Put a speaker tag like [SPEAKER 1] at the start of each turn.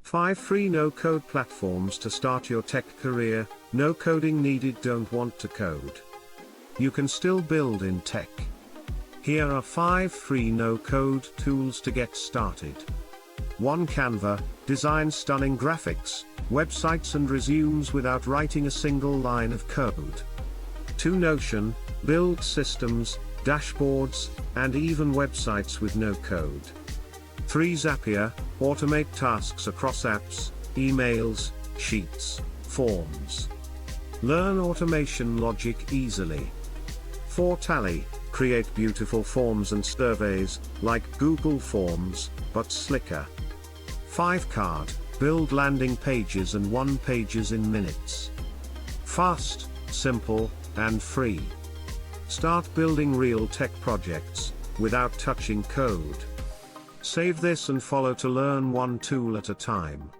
[SPEAKER 1] 5 free no-code platforms to start your tech career. No coding needed. Don't want to code? You can still build in tech. Here are 5 free no-code tools to get started. 1. Canva, design stunning graphics, websites and resumes without writing a single line of code. 2. Notion, build systems, dashboards, and even websites with no code. 3. Zapier, automate tasks across apps, emails, sheets, forms. Learn automation logic easily. 4. Tally, create beautiful forms and surveys, like Google Forms, but slicker. 5. Card, build landing pages and one-pages in minutes. Fast, simple, and free. Start building real tech projects, without touching code. Save this and follow to learn one tool at a time.